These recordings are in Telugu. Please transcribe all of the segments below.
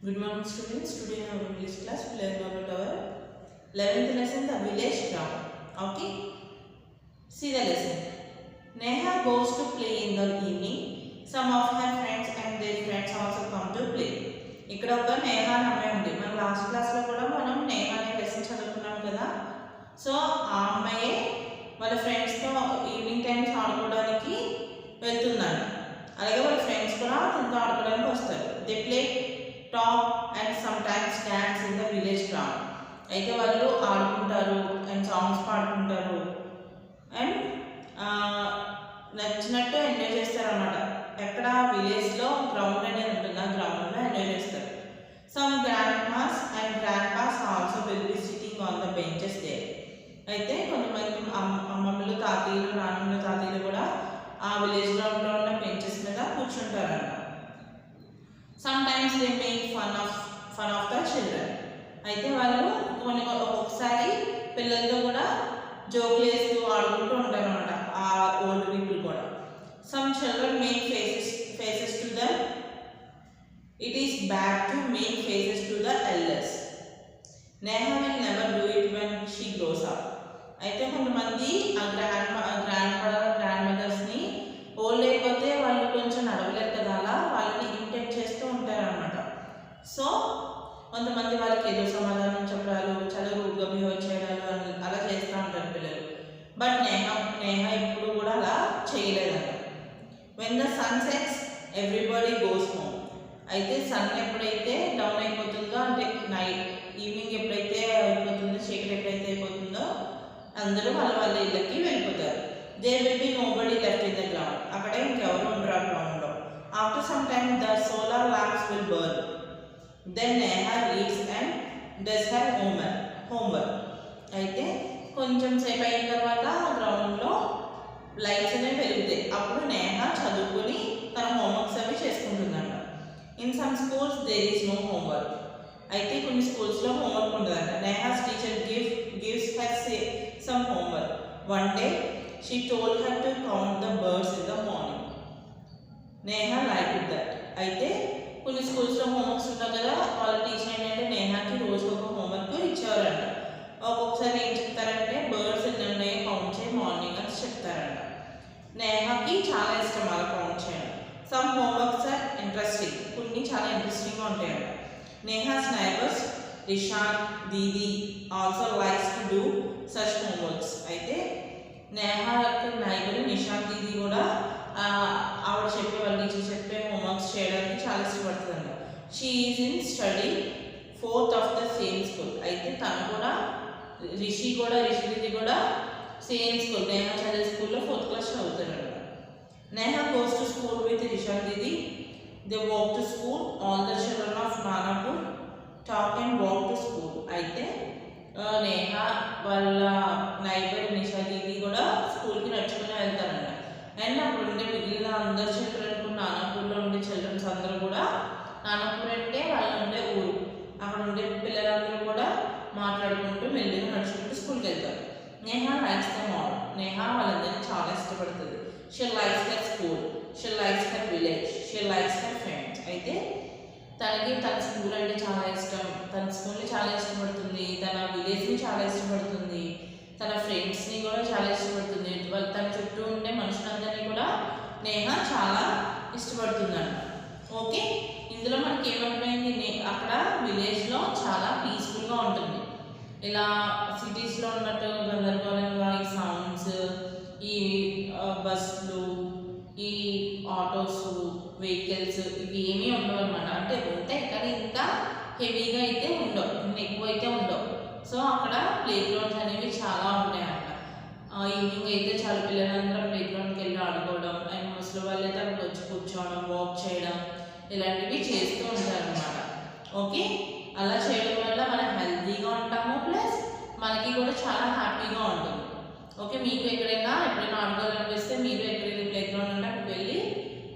Good morning students. Today in our English class we learn about our 11th lesson, the village ground. Okay. See the lesson. Neha goes to play in the evening. Some of her friends and their friends also come to play. ఇక్కడ ఒక నేహ అనే అమ్మాయి ఉంది. మన లాస్ట్ క్లాస్లో కూడా మనం నేహ అనే లెసన్ చదువుకున్నాం కదా. సో ఆ అమ్మాయి వాళ్ళ ఫ్రెండ్స్తో ఈవినింగ్ టైమ్స్ ఆడుకోవడానికి వెళ్తుందంట. అలాగే వాళ్ళ ఫ్రెండ్స్ కూడా తనతో ఆడుకోవడానికి వస్తారు. They play talk and some times dance in the village ground. అయితే వాళ్ళు ఆడుకుంటారు అండ్ సాంగ్స్ పాడుకుంటారు అండ్ నచ్చినట్టు ఎంజాయ్ చేస్తారు అన్నమాట. ఎక్కడ విలేజ్లో గ్రౌండ్ అనేది ఉంటుంది, ఆ గ్రౌండ్లో ఎంజాయ్ చేస్తారు. Some grandmas and grandpas also will be sitting on the benches there. అయితే కొంతమంది అమ్మమ్మలు తాతయ్యలు నాన్నమ్మలు తాతయ్యలు కూడా ఆ విలేజ్ గ్రౌండ్లో ఉన్న బెంచెస్ మీద కూర్చుంటారంట. Some times they make fun of the children. అయితే వాళ్ళు ఒక్కొక్కసారి పిల్లలతో కూడా జోకులు వేస్తూ ఆడుకుంటూ ఉంటారు అనమాట ఆ ఓల్డ్ పీపుల్ కూడా. Some children make faces to the it is bad to make faces to the elders. Neha will never do it when she gross up. అయితే కొంతమంది ఆ గ్రాండ్ మదర్స్ని ఓల్డ్ అయిపోతే వాళ్ళు కొంచెం నడవలేరు కదా, అలా వాళ్ళని ఇమిటేట్ చేస్తూ ఉంటారు అనమాట. సో కొంతమంది వాళ్ళకి ఏదో సమాధానం చెప్పడాలు, చాలా రూడ్గా బిహేవ్ చేయడాలు అలా చేస్తూ ఉంటారు పిల్లలు. బట్ నేహ ఇప్పుడు కూడా అలా చేయలేదంట. When the sun sets everybody goes home. అయితే సన్ ఎప్పుడైతే డౌన్ అయిపోతుందో, అంటే ఈవినింగ్ ఎప్పుడైతే అయిపోతుందో, చీకటి ఎప్పుడైతే అయిపోతుందో అందరూ వాళ్ళ ఇళ్ళకి వెళ్ళిపోతారు. There will be nobody left in the ground. అక్కడ ఇంకెవరు ఉండరు ఆ గ్రౌండ్లో. After some time the solar lamps will burn. Then Neha reads and does her homework. అయితే కొంచెం సేపు అయిన తర్వాత గ్రౌండ్లో లైట్స్ అనేవి వెలుగుతాయి. అప్పుడు నేహ చదువుకొని తన హోంవర్క్స్ అవి చేసుకుంటుందంట. In some schools there is no homework. అయితే కొన్ని స్కూల్స్లో హోంవర్క్ ఉండదంట. Neha's teacher gives her some homework. One day she told her to count the birds in the morning. Neha like that. అయితే కొన్ని స్కూల్స్లో హోంవర్క్స్ ఉంటాయి కదా, వాళ్ళ టీచర్ ఏంటంటే నేహాకి రోజు ఒక హోంవర్క్ ఇచ్చేవారంట. ఒక్కొక్కసారి ఏం చెప్తారంటే బర్డ్స్ ఎన్ని ఉన్నాయో కౌంట్ చేయి మార్నింగ్ అని చెప్తారంట. నేహాకి చాలా ఇష్టం అలా కౌంట్ చేయడం. Some homeworks are interesting. కొన్ని చాలా ఇంట్రెస్టింగ్గా ఉంటాయంట. Neha's neighbours Rishan, didi also likes to do such homeworks. అయితే నేహా యొక్క నైబర్ నిషాన్ దీది కూడా ఆవిడ చెప్పే వాళ్ళ టీచర్ చెప్పే హోంవర్క్స్ చేయడానికి చాలా ఇష్టపడుతుందంట. She is in study 4th of the same school. అయితే తను కూడా రిషి దీది కూడా సేమ్ స్కూల్, నేహా చదివే స్కూల్లో 4th క్లాస్ చదువుతారంట. Neha goes to school with Rishan didi. They walk to school. All the children of Nanapur talk and walk to school. అయితే నేహా వాళ్ళ నైబర్ నిషా దీది కూడా స్కూల్కి నడుచుకుని వెళ్తారంట. అండ్ అప్పుడు ఉండే మిగిలిన అందరు చిల్డ్రన్, నానాపూర్లో ఉండే చిల్డ్రన్స్ అందరూ కూడా, నానాపూర్ అంటే వాళ్ళు ఉండే ఊరు, అక్కడ ఉండే పిల్లలందరూ కూడా మాట్లాడుకుంటూ మెల్లిగా నడుచుకుంటూ స్కూల్కి వెళ్తారు. Neha likes them all. Neha వాళ్ళందరినీ చాలా ఇష్టపడుతుంది. She likes her school, she likes her village, she likes her friends. అయితే తనకి తన స్కూల్ అంటే చాలా ఇష్టం, తన స్కూల్ని చాలా ఇష్టపడుతుంది, తన విలేజ్ని చాలా ఇష్టపడుతుంది, తన ఫ్రెండ్స్ని కూడా చాలా ఇష్టపడుతుంది, తన చుట్టూ ఉండే మనుషులందరినీ కూడా నేహా చాలా ఇష్టపడుతుందంట. ఓకే, ఇందులో మనకి ఏమర్థమైంది, అక్కడ విలేజ్లో చాలా పీస్ఫుల్గా ఉంటుంది. ఇలా సిటీస్లో ఉన్నట్టు గందరగోళంగా ఈ సౌండ్స్, ఈ బస్సులు, ఈ ఆటోస్, వెహికల్స్ ఇవి ఏమీ ఉండవు అనమాట. అంటే ఉంటాయి కానీ ఇంత హెవీగా అయితే ఉండవు, ఇన్ని ఎక్కువ అయితే ఉండవు. సో అక్కడ ప్లే గ్రౌండ్స్ అనేవి చాలా ఉంటాయంట. ఈవినింగ్ అయితే చాలా పిల్లలందరూ ప్లే గ్రౌండ్కి వెళ్ళి ఆడుకోవడం, అండ్ ముసలి వాళ్ళు అయితే అక్కడికి వచ్చి కూర్చోవడం, వాక్ చేయడం ఇలాంటివి చేస్తూ ఉంటారనమాట. ఓకే, అలా చేయడం వల్ల మనం హెల్తీగా ఉంటాము, ప్లస్ మనకి కూడా చాలా హ్యాపీగా ఉంటుంది. ఓకే, మీకు ఎప్పుడైనా ఆడుకోవాలనిపిస్తే మీరు ఎక్కడైనా ప్లే గ్రౌండ్ ఉంటే అక్కడికి వెళ్ళి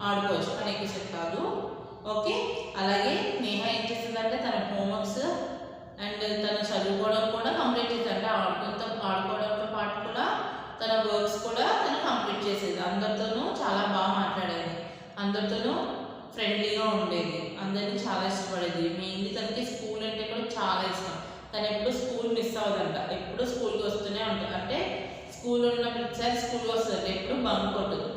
ఆడుకోవచ్చు, కానీ ఎక్కువసేపు కాదు. ఓకే, అలాగే నేహా ఏం చేస్తుందంటే తన హోంవర్క్స్ అండ్ తను చదువుకోవడం కూడా కంప్లీట్ చేసేది. ఆడుకోవడంతో పాటు కూడా తన వర్క్స్ కూడా తను కంప్లీట్ చేసేది. అందరితోనూ చాలా బాగా మాట్లాడేది, అందరితోనూ ఫ్రెండ్లీగా ఉండేది, అందరినీ చాలా ఇష్టపడేది. మెయిన్లీ తనకి స్కూల్ అంటే కూడా చాలా ఇష్టం. తను ఎప్పుడు స్కూల్ మిస్ అవ్వదంట, ఎప్పుడు స్కూల్కి వస్తూనే ఉంటుంది. అంటే స్కూల్ ఉన్న ప్రతిసారి స్కూల్కి వస్తుందంట, ఎప్పుడు బంక్ కొట్టదు.